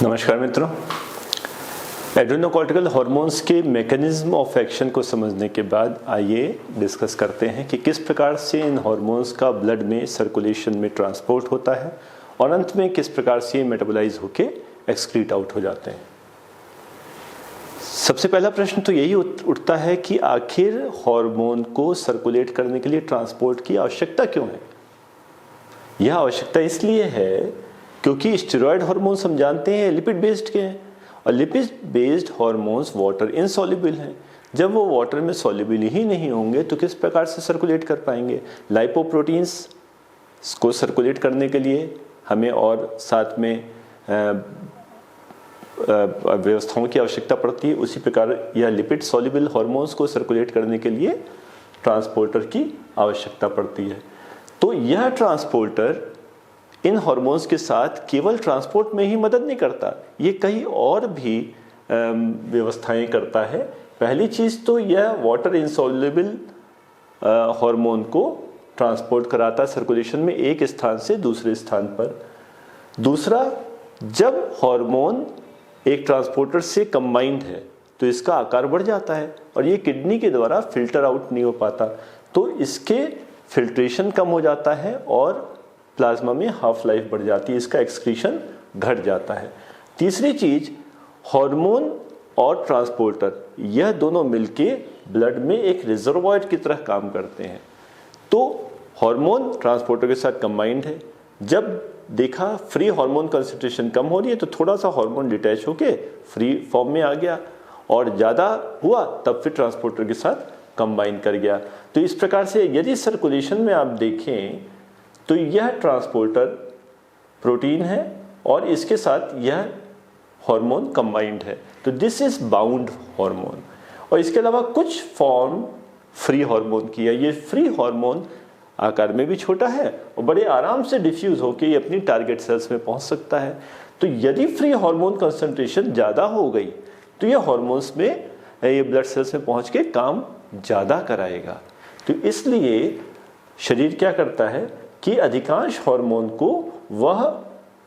नमस्कार मित्रों, adrenocortical hormones के मैकेनिज्म ऑफ एक्शन को समझने के बाद आइए डिस्कस करते हैं कि किस प्रकार से इन हार्मोन्स का ब्लड में सर्कुलेशन में ट्रांसपोर्ट होता है और अंत में किस प्रकार से ये मेटाबोलाइज होके एक्सक्रीट आउट हो जाते हैं। सबसे पहला प्रश्न तो यही उठता है कि आखिर हार्मोन को सर्कुलेट करने के लिए ट्रांसपोर्ट की आवश्यकता क्यों है। यह आवश्यकता इसलिए है क्योंकि स्टेरॉयड हार्मोन्स हम जानते हैं लिपिड बेस्ड के हैं और lipid based hormones water insoluble हैं। जब वो वाटर में सॉल्युबल ही नहीं होंगे तो किस प्रकार से सर्कुलेट कर पाएंगे। लाइपोप्रोटीन्स को सर्कुलेट करने के लिए हमें और साथ में व्यवस्थाओं की आवश्यकता पड़ती है। उसी प्रकार यह लिपिड सॉल्युबल हार्मोन्स को सर्कुलेट करने के लिए ट्रांसपोर्टर की आवश्यकता पड़ती है। तो यह ट्रांसपोर्टर इन हार्मोन्स के साथ केवल ट्रांसपोर्ट में ही मदद नहीं करता, ये कई और भी व्यवस्थाएं करता है। पहली चीज तो यह वाटर इनसॉल्युबल हार्मोन को ट्रांसपोर्ट कराता है सर्कुलेशन में एक स्थान से दूसरे स्थान पर। दूसरा, जब हार्मोन एक ट्रांसपोर्टर से कंबाइंड है तो इसका आकार बढ़ जाता है और ये किडनी के द्वारा फिल्टर आउट नहीं हो पाता, तो इसके फिल्ट्रेशन कम हो जाता है और प्लाज्मा में हाफ लाइफ बढ़ जाती है, इसका एक्सक्रीशन घट जाता है। तीसरी चीज, हार्मोन और ट्रांसपोर्टर यह दोनों मिलके ब्लड में एक रिजर्वॉयर की तरह काम करते हैं। तो हार्मोन ट्रांसपोर्टर के साथ कंबाइंड है। जब देखा फ्री हार्मोन कंसंट्रेशन कम हो रही है तो थोड़ा सा हार्मोन डिटैच होके फ्री फॉर्म में आ गया और ज़्यादा हुआ तब फिर ट्रांसपोर्टर के साथ कंबाइन कर गया। तो इस प्रकार से यदि सर्कुलेशन में आप देखें तो यह ट्रांसपोर्टर प्रोटीन है और इसके साथ यह हार्मोन कंबाइंड है, तो दिस इज बाउंड हार्मोन। और इसके अलावा कुछ फॉर्म फ्री हार्मोन की है। ये फ्री हार्मोन आकार में भी छोटा है और बड़े आराम से डिफ्यूज होकर ये अपनी टारगेट सेल्स में पहुंच सकता है। तो यदि फ्री हार्मोन कंसंट्रेशन ज़्यादा हो गई तो ये हार्मोन्स में ये ब्लड सेल्स में पहुंच के काम ज़्यादा कराएगा। तो इसलिए शरीर क्या करता है कि अधिकांश हार्मोन को वह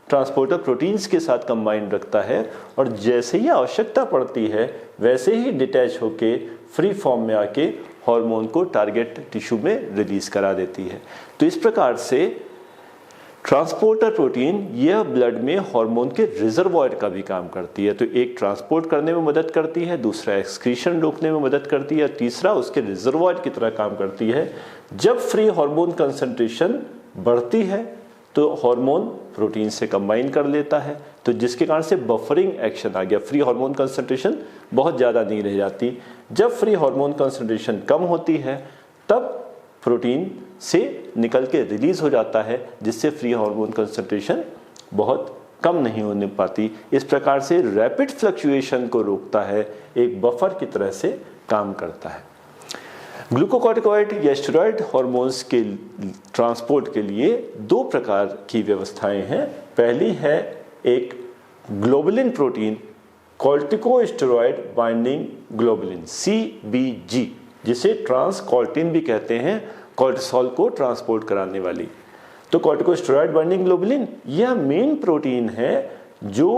ट्रांसपोर्टर प्रोटीन्स के साथ कंबाइंड रखता है और जैसे ही आवश्यकता पड़ती है वैसे ही डिटैच होके फ्री फॉर्म में आके हार्मोन को टारगेट टिश्यू में रिलीज करा देती है। तो इस प्रकार से ट्रांसपोर्टर प्रोटीन यह ब्लड में हार्मोन के रिजर्वॉयर का भी काम करती है। तो एक ट्रांसपोर्ट करने में मदद करती है, दूसरा एक्सक्रीशन रोकने में मदद करती है, तीसरा उसके रिजर्वॉयर की तरह काम करती है। जब फ्री हार्मोन कंसंट्रेशन बढ़ती है तो हार्मोन प्रोटीन से कंबाइन कर लेता है, तो जिसके कारण से बफरिंग एक्शन आ गया। फ्री हार्मोन कंसंट्रेशन बहुत ज़्यादा नहीं रह जाती। जब फ्री हार्मोन कंसंट्रेशन कम होती है तब प्रोटीन से निकल के रिलीज हो जाता है, जिससे फ्री हार्मोन कंसंट्रेशन बहुत कम नहीं होने पाती। इस प्रकार से रैपिड फ्लक्चुएशन को रोकता है, एक बफर की तरह से काम करता है। ग्लूकोकॉर्टिकॉइड या स्टेरॉयड हार्मोन्स के ट्रांसपोर्ट के लिए दो प्रकार की व्यवस्थाएं हैं। पहली है एक globulin protein, corticosteroid binding globulin CBG, जिसे ट्रांसकॉर्टिन भी कहते हैं, कोर्टिसोल को ट्रांसपोर्ट कराने वाली। तो कॉर्टिकोस्टेरॉयड बाइंडिंग ग्लोबुलिन यह मेन प्रोटीन है जो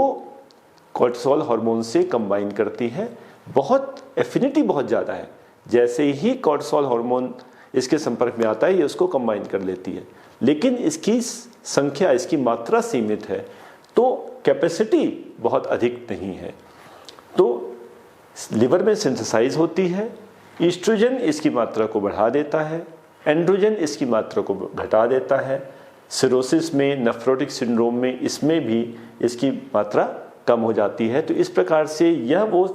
कोर्टिसोल हार्मोन से कंबाइन करती है। बहुत एफिनिटी बहुत ज़्यादा है, जैसे ही कोर्टिसोल हार्मोन इसके संपर्क में आता है ये उसको कंबाइन कर लेती है, लेकिन इसकी संख्या, इसकी मात्रा सीमित है, तो कैपेसिटी बहुत अधिक नहीं है। तो लिवर में सिंथेसाइज होती है, ईस्ट्रोजन इसकी मात्रा को बढ़ा देता है, एंड्रोजन इसकी मात्रा को घटा देता है। सिरोसिस में, नेफ्रोटिक सिंड्रोम में इसमें भी इसकी मात्रा कम हो जाती है। तो इस प्रकार से यह वो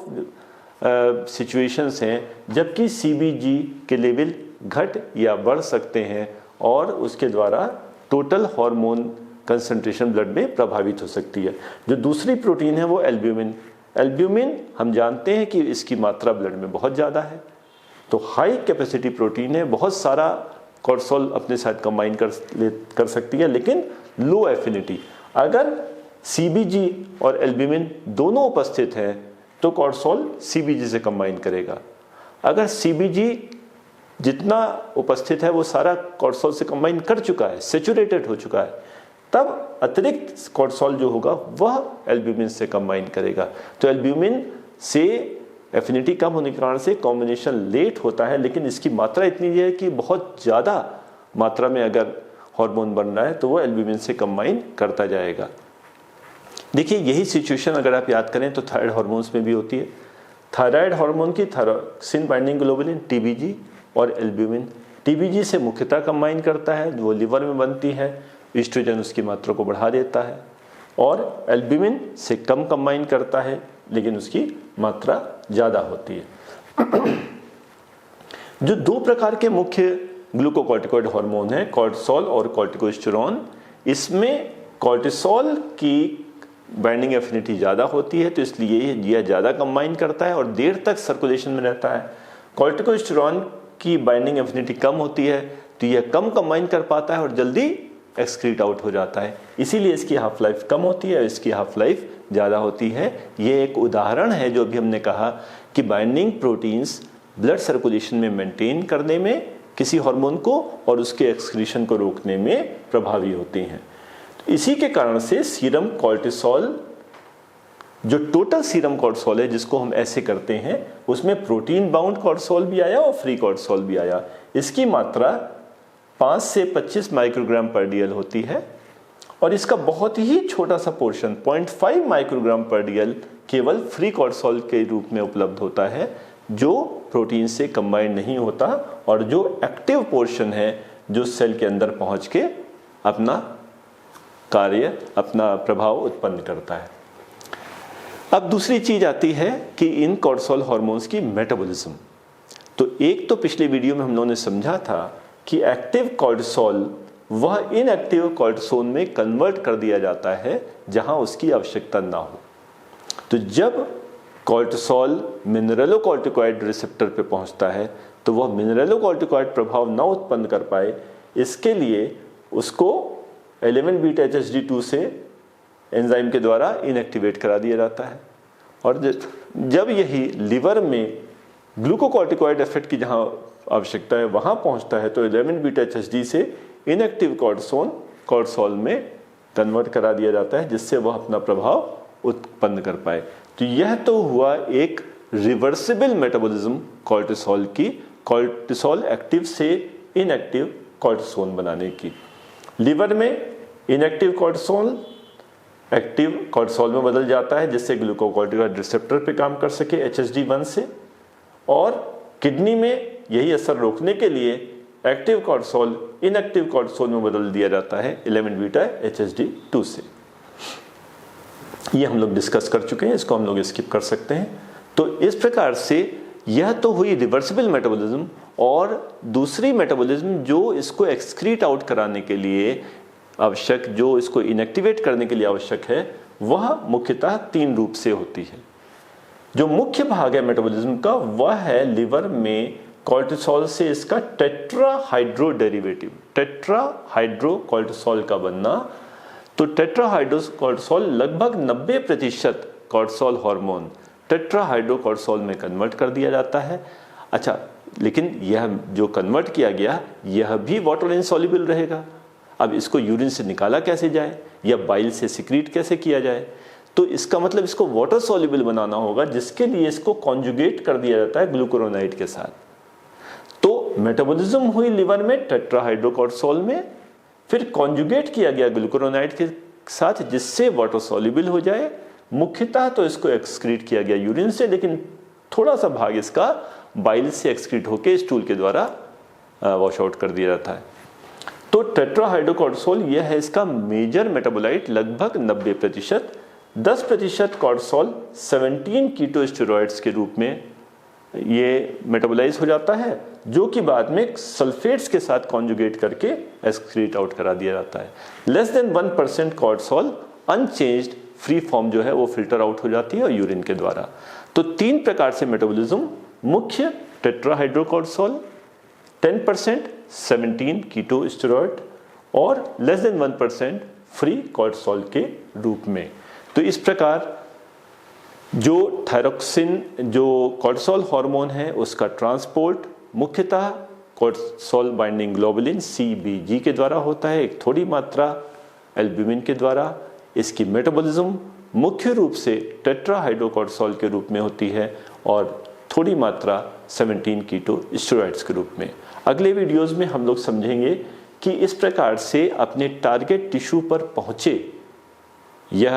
सिचुएशंस हैं जबकि CBG के लेवल घट या बढ़ सकते हैं और उसके द्वारा टोटल हार्मोन कंसंट्रेशन ब्लड में प्रभावित हो सकती है। जो दूसरी प्रोटीन है वो एल्ब्यूमिन। एल्ब्यूमिन हम जानते हैं कि इसकी मात्रा ब्लड में बहुत ज़्यादा है, तो हाई कैपेसिटी प्रोटीन है, बहुत सारा कोर्टिसोल अपने साथ कंबाइन कर सकती है, लेकिन लो एफिनिटी। अगर CBG और एल्ब्यूमिन दोनों उपस्थित हैं तो कोर्टिसोल CBG से कंबाइन करेगा। अगर CBG जितना उपस्थित है वो सारा कोर्टिसोल से कंबाइन कर चुका है, सेचुरेटेड हो चुका है, तब अतिरिक्त कॉर्टिसोल जो होगा वह एल्ब्यूमिन से कंबाइन करेगा। तो एल्ब्यूमिन से एफिनिटी कम होने के कारण से कॉम्बिनेशन लेट होता है, लेकिन इसकी मात्रा इतनी है कि बहुत ज़्यादा मात्रा में अगर हार्मोन बन रहा है तो वो एल्ब्यूमिन से कंबाइन करता जाएगा। देखिए यही सिचुएशन अगर आप याद करें तो थायराइड हार्मोन्स में भी होती है। थायराइड हार्मोन की थायरोक्सिन बाइंडिंग ग्लोबुलिन टीबीजी और एल्ब्यूमिन, टीबीजी से मुख्यतः कंबाइन करता है, वो लिवर में बनती है, ईस्ट्रोजन उसकी मात्रा को बढ़ा देता है, और एल्ब्यूमिन से कम कंबाइन करता है लेकिन उसकी मात्रा ज़्यादा होती है। जो दो प्रकार के मुख्य ग्लूकोकॉर्टिकॉइड हार्मोन हैं, कॉर्टिसोल और कॉर्टिकोस्टेरोन, इसमें कॉर्टिसोल की बाइंडिंग एफिनिटी ज़्यादा होती है तो इसलिए यह ज़्यादा कंबाइन करता है और देर तक सर्कुलेशन में रहता है। कॉर्टिकोस्टेरोन की बाइंडिंग एफिनिटी कम होती है तो यह कम कंबाइन कर पाता है और जल्दी एक्सक्रीट आउट हो जाता है, इसीलिए इसकी हाफ लाइफ कम होती है और इसकी हाफ लाइफ ज़्यादा होती है। ये एक उदाहरण है जो अभी हमने कहा कि बाइंडिंग प्रोटीन्स ब्लड सर्कुलेशन में मेंटेन करने में किसी हार्मोन को और उसके एक्सक्रीशन को रोकने में प्रभावी होती हैं। तो इसी के कारण से सीरम कॉर्टिसोल, जो टोटल सीरम कॉर्टिसोल है जिसको हम ऐसे करते हैं, उसमें प्रोटीन बाउंड कॉर्टिसोल भी आया और फ्री कॉर्टिसोल भी आया। इसकी मात्रा 5 से 25 माइक्रोग्राम पर डीएल होती है और इसका बहुत ही छोटा सा पोर्शन 0.5 माइक्रोग्राम पर डीएल केवल फ्री कॉर्टिसोल के रूप में उपलब्ध होता है, जो प्रोटीन से कंबाइन नहीं होता और जो एक्टिव पोर्शन है जो सेल के अंदर पहुंच के अपना कार्य, अपना प्रभाव उत्पन्न करता है। अब दूसरी चीज आती है कि इन कॉर्टिसोल हार्मोन्स की मेटाबॉलिज्म। तो एक तो पिछले वीडियो में हम लोगों ने समझा था कि एक्टिव कॉर्टिसोल वह इनएक्टिव कॉर्टिसोल में कन्वर्ट कर दिया जाता है जहां उसकी आवश्यकता ना हो। तो जब कॉर्टिसोल मिनरलोकॉर्टिकॉइड रिसेप्टर पे पहुंचता है तो वह मिनरलोकॉर्टिकॉइड प्रभाव न उत्पन्न कर पाए, इसके लिए उसको 11-बीटा-HSD2 से एंजाइम के द्वारा इनएक्टिवेट करा दिया जाता है। और जब यही लिवर में ग्लूकोकॉर्टिकॉइड इफेक्ट की जहां आवश्यकता है वहां पहुंचता है तो 11-बीटा-HSD से इनएक्टिव कॉर्टिसोल में कन्वर्ट करा दिया जाता है, जिससे वह अपना प्रभाव उत्पन्न कर पाए। तो यह तो हुआ एक रिवर्सिबल मेटाबॉलिज्म कॉर्टिसोल की, कॉर्टिसोल एक्टिव से इनएक्टिव कॉर्टिसोल बनाने की। लिवर में इनएक्टिव कॉर्टिसोल एक्टिव कॉर्टिसोल में बदल जाता है जिससे ग्लूकोकॉर्टिकॉइड रिसेप्टर पे काम कर सके HSD1 से, और किडनी में यही असर रोकने के लिए एक्टिव कॉर्टिसोल इनएक्टिव कॉर्टिसोल में बदल दिया जाता है 11-बीटा-HSD2 से। ये हम लोग डिस्कस कर चुके हैं, इसको हम लोग स्किप कर सकते हैं। तो इस प्रकार से यह तो हुई रिवर्सिबल मेटाबॉलिज्म, और दूसरी मेटाबॉलिज्म जो इसको एक्सक्रीट आउट कराने के लिए आवश्यक, जो इसको इनएक्टिवेट करने के लिए आवश्यक है, वह मुख्यतः 3 रूप से होती है। जो मुख्य भाग है मेटाबॉलिज्म का वह है लिवर में कॉर्टिसोल से इसका टेट्राहाइड्रो डेरिवेटिव, टेट्राहाइड्रो कॉर्टिसोल का बनना। तो टेट्राहाइड्रो कॉर्टिसोल लगभग 90% कॉर्टिसोल हार्मोन टेट्राहाइड्रो कॉर्टिसोल में कन्वर्ट कर दिया जाता है। अच्छा, लेकिन यह जो कन्वर्ट किया गया यह भी वाटर इनसॉल्युबल रहेगा। अब इसको यूरिन से निकाला कैसे जाए या बाइल से सिक्रीट कैसे किया जाए, तो इसका मतलब इसको वाटर सॉल्युबल बनाना होगा, जिसके लिए इसको कॉन्जुगेट कर दिया जाता है ग्लूकुरोनाइड के साथ। तो मेटाबॉलिज्म हुई लिवर में टेट्राहाइड्रोकॉर्टिसोल में, फिर कॉन्जुगेट किया गया ग्लूकुरोनाइड के साथ जिससे वाटर सॉल्युबल हो जाए। मुख्यतः तो इसको एक्सक्रीट किया गया यूरिन से, लेकिन थोड़ा सा भाग इसका बाइल से एक्सक्रीट होकर स्टूल के द्वारा वॉश आउट कर दिया जाता है। तो टेट्राहाइड्रोकॉर्टिसोल यह है इसका मेजर मेटाबोलाइट, लगभग 90%। 10% कॉर्टिसोल 17 कीटोस्टेरॉइड्स के रूप में ये मेटाबोलाइज हो जाता है, जो कि बाद में सल्फेट्स के साथ कॉन्जुगेट करके एक्सक्रीट आउट करा दिया जाता है। Less than 1% cortisol unchanged free form जो है वो फिल्टर आउट हो जाती है और यूरिन के द्वारा। तो 3 प्रकार से मेटाबॉलिज्म, मुख्य टेट्राहाइड्रोकॉर्टिसोल, 10% 17 कीटोस्टेरॉइड और लेस देन 1% फ्री कॉर्टिसोल के रूप में। तो इस प्रकार जो थायरोक्सिन, जो कॉर्टिसोल हार्मोन है, उसका ट्रांसपोर्ट मुख्यतः कॉर्टिसोल बाइंडिंग ग्लोबुलिन CBG के द्वारा होता है। एक थोड़ी मात्रा एल्ब्यूमिन के द्वारा। इसकी मेटाबॉलिज्म मुख्य रूप से टेट्राहाइड्रोकोर्टिसोल के रूप में होती है और थोड़ी मात्रा 17 कीटो स्टेरॉइड्स के रूप में। अगले वीडियोस में हम लोग समझेंगे कि इस प्रकार से अपने टारगेट टिश्यू पर पहुंचे यह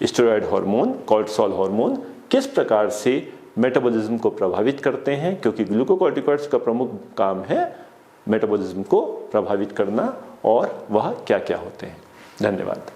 स्टेरॉइड हार्मोन, कोर्टिसोल हार्मोन किस प्रकार से मेटाबॉलिज्म को प्रभावित करते हैं, क्योंकि ग्लूकोकॉर्टिकॉइड्स का प्रमुख काम है मेटाबॉलिज्म को प्रभावित करना, और वह क्या क्या होते हैं। धन्यवाद।